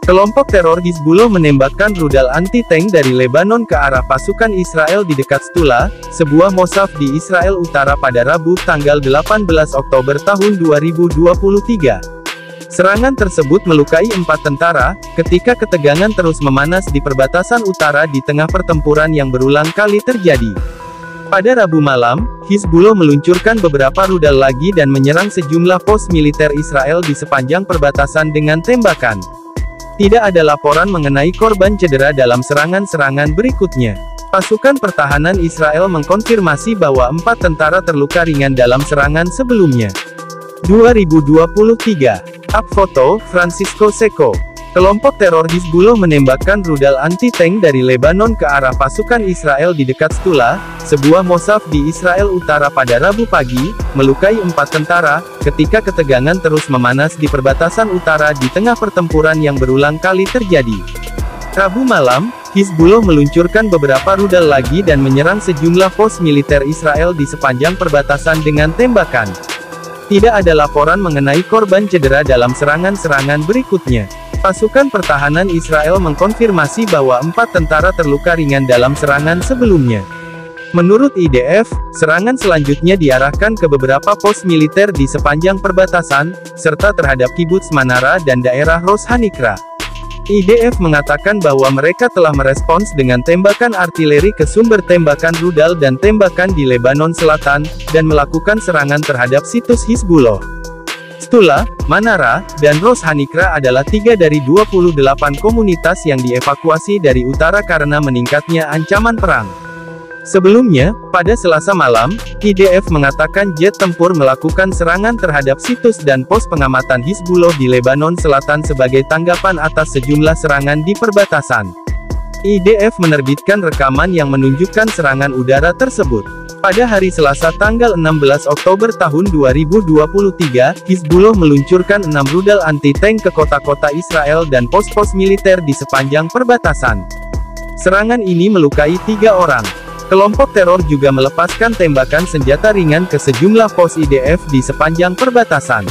Kelompok teror Hizbullah menembakkan rudal anti-tank dari Lebanon ke arah pasukan Israel di dekat Stula, sebuah mosaf di Israel Utara pada Rabu tanggal 18 Oktober tahun 2023. Serangan tersebut melukai 4 tentara, ketika ketegangan terus memanas di perbatasan utara di tengah pertempuran yang berulang kali terjadi. Pada Rabu malam, Hizbullah meluncurkan beberapa rudal lagi dan menyerang sejumlah pos militer Israel di sepanjang perbatasan dengan tembakan. Tidak ada laporan mengenai korban cedera dalam serangan-serangan berikutnya. Pasukan pertahanan Israel mengkonfirmasi bahwa 4 tentara terluka ringan dalam serangan sebelumnya. 2023. Up foto, Francisco Seco. Kelompok teror Hizbullah menembakkan rudal anti-tank dari Lebanon ke arah pasukan Israel di dekat Stula, sebuah mosaf di Israel Utara pada Rabu pagi, melukai 4 tentara, ketika ketegangan terus memanas di perbatasan utara di tengah pertempuran yang berulang kali terjadi. Rabu malam, Hizbullah meluncurkan beberapa rudal lagi dan menyerang sejumlah pos militer Israel di sepanjang perbatasan dengan tembakan. Tidak ada laporan mengenai korban cedera dalam serangan-serangan berikutnya. Pasukan pertahanan Israel mengkonfirmasi bahwa 4 tentara terluka ringan dalam serangan sebelumnya. Menurut IDF, serangan selanjutnya diarahkan ke beberapa pos militer di sepanjang perbatasan, serta terhadap kibuts Manara dan daerah Ros Hanikra. IDF mengatakan bahwa mereka telah merespons dengan tembakan artileri ke sumber tembakan rudal dan tembakan di Lebanon Selatan, dan melakukan serangan terhadap situs Hizbullah. Stula, Manara, dan Ros Hanikra adalah 3 dari 28 komunitas yang dievakuasi dari utara karena meningkatnya ancaman perang. Sebelumnya, pada Selasa malam, IDF mengatakan jet tempur melakukan serangan terhadap situs dan pos pengamatan Hizbullah di Lebanon Selatan sebagai tanggapan atas sejumlah serangan di perbatasan. IDF menerbitkan rekaman yang menunjukkan serangan udara tersebut. Pada hari Selasa tanggal 16 Oktober tahun 2023, Hizbullah meluncurkan 6 rudal anti-tank ke kota-kota Israel dan pos-pos militer di sepanjang perbatasan. Serangan ini melukai 3 orang. Kelompok teror juga melepaskan tembakan senjata ringan ke sejumlah pos IDF di sepanjang perbatasan.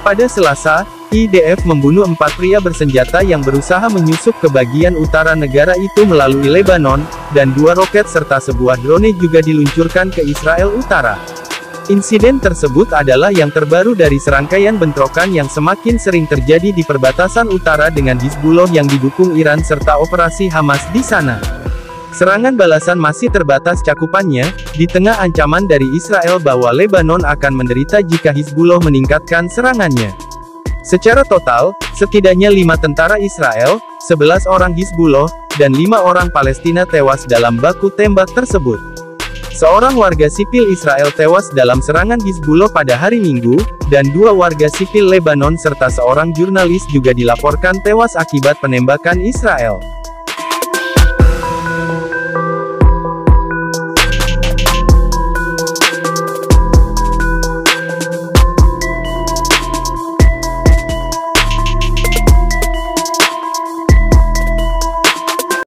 Pada Selasa, IDF membunuh 4 pria bersenjata yang berusaha menyusup ke bagian utara negara itu melalui Lebanon, dan 2 roket serta sebuah drone juga diluncurkan ke Israel Utara. Insiden tersebut adalah yang terbaru dari serangkaian bentrokan yang semakin sering terjadi di perbatasan utara dengan Hizbullah yang didukung Iran serta operasi Hamas di sana. Serangan balasan masih terbatas cakupannya, di tengah ancaman dari Israel bahwa Lebanon akan menderita jika Hizbullah meningkatkan serangannya. Secara total, setidaknya 5 tentara Israel, 11 orang Hizbullah, dan 5 orang Palestina tewas dalam baku tembak tersebut. Seorang warga sipil Israel tewas dalam serangan Hizbullah pada hari Minggu, dan 2 warga sipil Lebanon serta seorang jurnalis juga dilaporkan tewas akibat penembakan Israel.